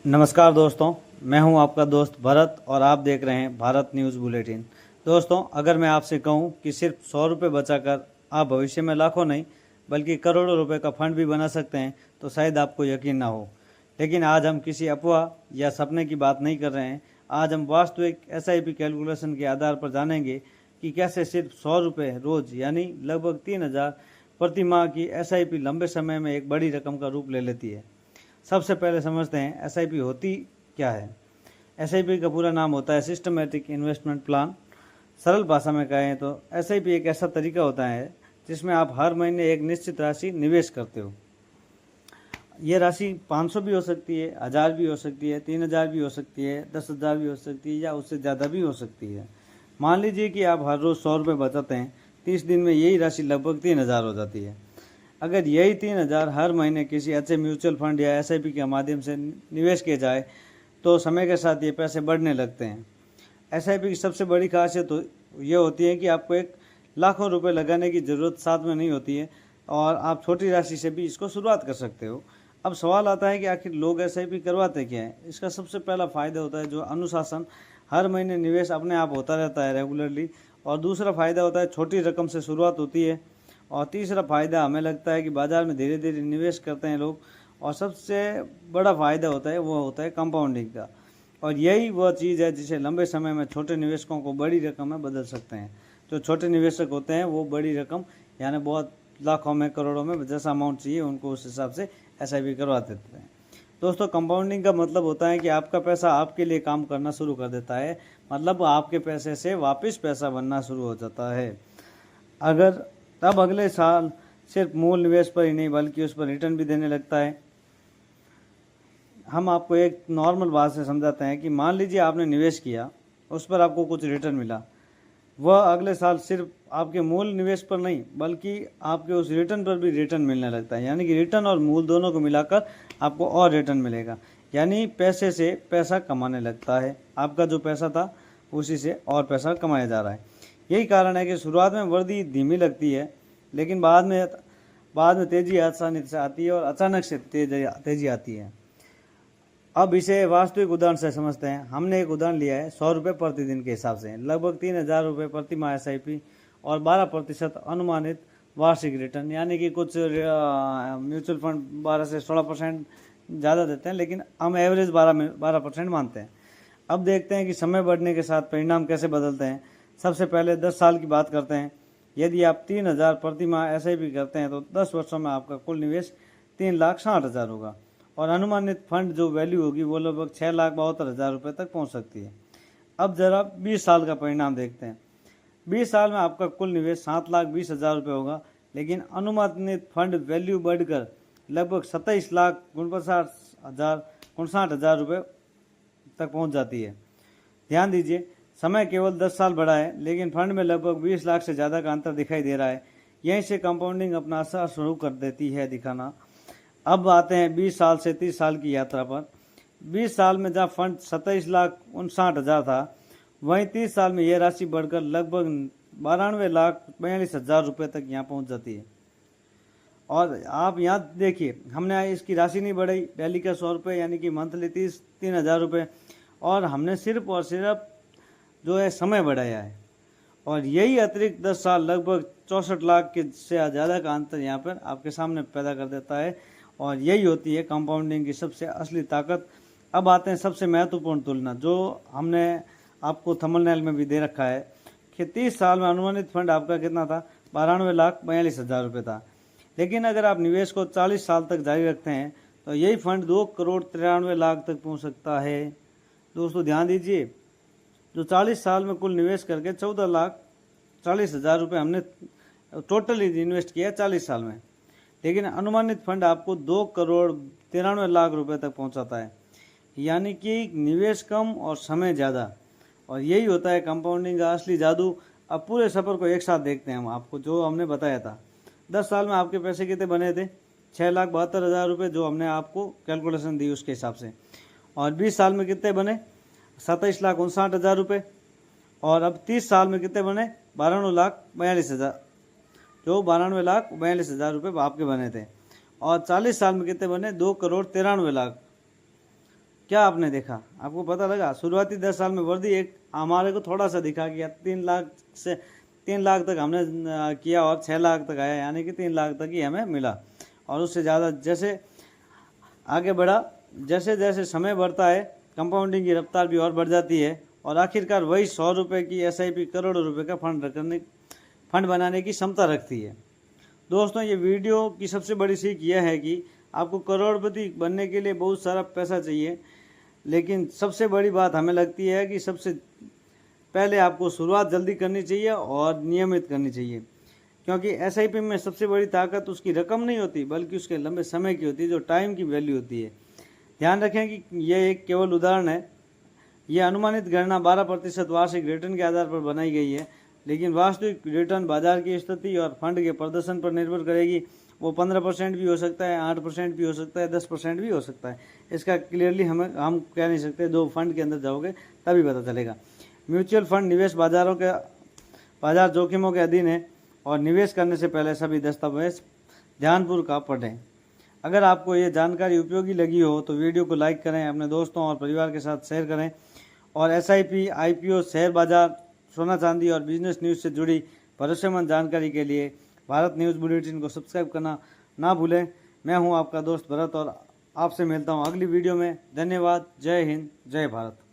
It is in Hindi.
नमस्कार दोस्तों, मैं हूं आपका दोस्त भरत और आप देख रहे हैं भारत न्यूज़ बुलेटिन। दोस्तों, अगर मैं आपसे कहूं कि सिर्फ 100 रुपये बचाकर आप भविष्य में लाखों नहीं बल्कि करोड़ों रुपए का फंड भी बना सकते हैं तो शायद आपको यकीन ना हो। लेकिन आज हम किसी अफवाह या सपने की बात नहीं कर रहे हैं। आज हम वास्तविक SIP कैलकुलेशन के आधार पर जानेंगे कि कैसे सिर्फ 100 रुपये रोज यानी लगभग 3,000 प्रति माह की SIP लंबे समय में एक बड़ी रकम का रूप ले लेती है। सबसे पहले समझते हैं SIP होती क्या है। SIP का पूरा नाम होता है सिस्टमेटिक इन्वेस्टमेंट प्लान। सरल भाषा में कहें तो SIP एक ऐसा तरीका होता है जिसमें आप हर महीने एक निश्चित राशि निवेश करते हो। ये राशि 500 भी हो सकती है, 1000 भी हो सकती है, 3000 भी हो सकती है, 10,000 भी हो सकती है या उससे ज़्यादा भी हो सकती है। मान लीजिए कि आप हर रोज़ 100 रुपये बचाते हैं, 30 दिन में यही राशि लगभग 3,000 हो जाती है। अगर यही 3,000 हर महीने किसी अच्छे म्यूचुअल फंड या SIP के माध्यम से निवेश किए जाए तो समय के साथ ये पैसे बढ़ने लगते हैं। SIP की सबसे बड़ी खासियत तो ये होती है कि आपको एक लाखों रुपए लगाने की ज़रूरत साथ में नहीं होती है और आप छोटी राशि से भी इसको शुरुआत कर सकते हो। अब सवाल आता है कि आखिर लोग SIP करवाते क्या है। इसका सबसे पहला फ़ायदा होता है जो अनुशासन, हर महीने निवेश अपने आप होता रहता है रेगुलरली। और दूसरा फ़ायदा होता है छोटी रकम से शुरुआत होती है। और तीसरा फ़ायदा हमें लगता है कि बाज़ार में धीरे धीरे निवेश करते हैं लोग। और सबसे बड़ा फ़ायदा होता है वो होता है कंपाउंडिंग का। और यही वह चीज़ है जिसे लंबे समय में छोटे निवेशकों को बड़ी रकम में बदल सकते हैं। जो छोटे निवेशक होते हैं वो बड़ी रकम यानी बहुत लाखों में करोड़ों में जैसा अमाउंट चाहिए उनको उस हिसाब से SIP करवा देते हैं। दोस्तों, कंपाउंडिंग का मतलब होता है कि आपका पैसा आपके लिए काम करना शुरू कर देता है। मतलब आपके पैसे से वापस पैसा बनना शुरू हो जाता है। अगर तब अगले साल सिर्फ मूल निवेश पर ही नहीं बल्कि उस पर रिटर्न भी देने लगता है। हम आपको एक नॉर्मल बात से समझाते हैं कि मान लीजिए आपने निवेश किया, उस पर आपको कुछ रिटर्न मिला। वह अगले साल सिर्फ आपके मूल निवेश पर नहीं बल्कि आपके उस रिटर्न पर भी रिटर्न मिलने लगता है। यानी कि रिटर्न और मूल दोनों को मिलाकर आपको और रिटर्न मिलेगा। यानी पैसे से पैसा कमाने लगता है। आपका जो पैसा था उसी से और पैसा कमाया जा रहा है। यही कारण है कि शुरुआत में वृद्धि धीमी लगती है लेकिन बाद में तेज़ी आसानी से आती है और अचानक से तेज़ी आती है। अब इसे वास्तविक उदाहरण से समझते हैं। हमने एक उदाहरण लिया है 100 रुपये प्रतिदिन के हिसाब से लगभग 3,000 रुपये प्रति माह SIP और 12% अनुमानित वार्षिक रिटर्न। यानी कि कुछ म्यूचुअल फंड 12 से 16% ज़्यादा देते हैं लेकिन हम एवरेज 12% मानते हैं। अब देखते हैं कि समय बढ़ने के साथ परिणाम कैसे बदलते हैं। सबसे पहले 10 साल की बात करते हैं। यदि आप 3,000 प्रति माह SIP करते हैं तो 10 वर्षों में आपका कुल निवेश 3,60,000 होगा और अनुमानित फंड जो वैल्यू होगी वो लगभग 6,72,000 रुपये तक पहुंच सकती है। अब जरा 20 साल का परिणाम देखते हैं। 20 साल में आपका कुल निवेश 7,20,000 रुपये होगा लेकिन अनुमानित फंड वैल्यू बढ़कर लगभग 27,59,60,000 रुपये तक पहुंच जाती है। ध्यान दीजिए, समय केवल 10 साल बढ़ा है लेकिन फंड में लगभग 20 लाख से ज़्यादा का अंतर दिखाई दे रहा है। यहीं से कंपाउंडिंग अपना असर शुरू कर देती है दिखाना। अब आते हैं 20 साल से 30 साल की यात्रा पर। 20 साल में जहाँ फंड 27,59,60,000 था वहीं 30 साल में यह राशि बढ़कर लगभग 92,42,000 रुपये तक यहाँ पहुँच जाती है। और आप यहाँ देखिए, हमने इसकी राशि नहीं बढ़ाई, डेली का 100 रुपये यानी कि मंथली 3,000 रुपये, और हमने सिर्फ और सिर्फ जो है समय बढ़ाया है। और यही अतिरिक्त 10 साल लगभग 64 लाख के से ज़्यादा का अंतर यहाँ पर आपके सामने पैदा कर देता है। और यही होती है कंपाउंडिंग की सबसे असली ताकत। अब आते हैं सबसे महत्वपूर्ण तुलना जो हमने आपको थंबनेल में भी दे रखा है कि 30 साल में अनुमानित फंड आपका कितना था, 92,42,000 रुपये था। लेकिन अगर आप निवेश को 40 साल तक जारी रखते हैं तो यही फंड 2,93,00,000 तक पहुँच सकता है। दोस्तों ध्यान दीजिए, जो 40 साल में कुल निवेश करके 14,40,000 रुपये हमने टोटली इन्वेस्ट किया 40 साल में, लेकिन अनुमानित फंड आपको 2,93,00,000 रुपये तक पहुंचाता है। यानी कि निवेश कम और समय ज़्यादा। और यही होता है कंपाउंडिंग का असली जादू। अब पूरे सफ़र को एक साथ देखते हैं हम आपको जो हमने बताया था। 10 साल में आपके पैसे कितने बने थे, 6,72,000 रुपये जो हमने आपको कैलकुलेशन दी उसके हिसाब से। और 20 साल में कितने बने, 27,59,60,000 रुपये। और अब 30 साल में कितने बने, 92,42,000, जो 92,42,000 रुपये आपके बने थे। और 40 साल में कितने बने, 2,93,00,000। क्या आपने देखा, आपको पता लगा? शुरुआती 10 साल में वृद्धि एक हमारे को थोड़ा सा दिखा कि 3 लाख तक हमने किया और 6 लाख तक आया, यानी कि 3 लाख तक ही हमें मिला। और उससे ज़्यादा जैसे आगे बढ़ा, जैसे जैसे समय बढ़ता है कंपाउंडिंग की रफ्तार भी और बढ़ जाती है और आखिरकार वही 100 रुपये की SIP करोड़ों रुपए का फंड बनाने की क्षमता रखती है। दोस्तों, ये वीडियो की सबसे बड़ी सीख यह है कि आपको करोड़पति बनने के लिए बहुत सारा पैसा चाहिए, लेकिन सबसे बड़ी बात हमें लगती है कि सबसे पहले आपको शुरुआत जल्दी करनी चाहिए और नियमित करनी चाहिए, क्योंकि SIP में सबसे बड़ी ताकत उसकी रकम नहीं होती बल्कि उसके लंबे समय की होती है, जो टाइम की वैल्यू होती है। ध्यान रखें कि यह एक केवल उदाहरण है। यह अनुमानित गणना 12% वार्षिक रिटर्न के आधार पर बनाई गई है, लेकिन वास्तविक रिटर्न बाजार की स्थिति और फंड के प्रदर्शन पर निर्भर करेगी। वो 15% भी हो सकता है, 8% भी हो सकता है, 10% भी हो सकता है। इसका क्लियरली हम कह नहीं सकते, दो फंड के अंदर जाओगे तभी पता चलेगा। म्यूचुअल फंड निवेश बाजार जोखिमों के अधीन है और निवेश करने से पहले सभी दस्तावेज ध्यानपूर्वक आप पढ़ें। अगर आपको ये जानकारी उपयोगी लगी हो तो वीडियो को लाइक करें, अपने दोस्तों और परिवार के साथ शेयर करें और SIP, IPO, शेयर बाजार, सोना चांदी और बिजनेस न्यूज़ से जुड़ी भरोसेमंद जानकारी के लिए भारत न्यूज़ बुलेटिन को सब्सक्राइब करना ना भूलें। मैं हूं आपका दोस्त भरत और आपसे मिलता हूं अगली वीडियो में। धन्यवाद। जय हिंद, जय भारत।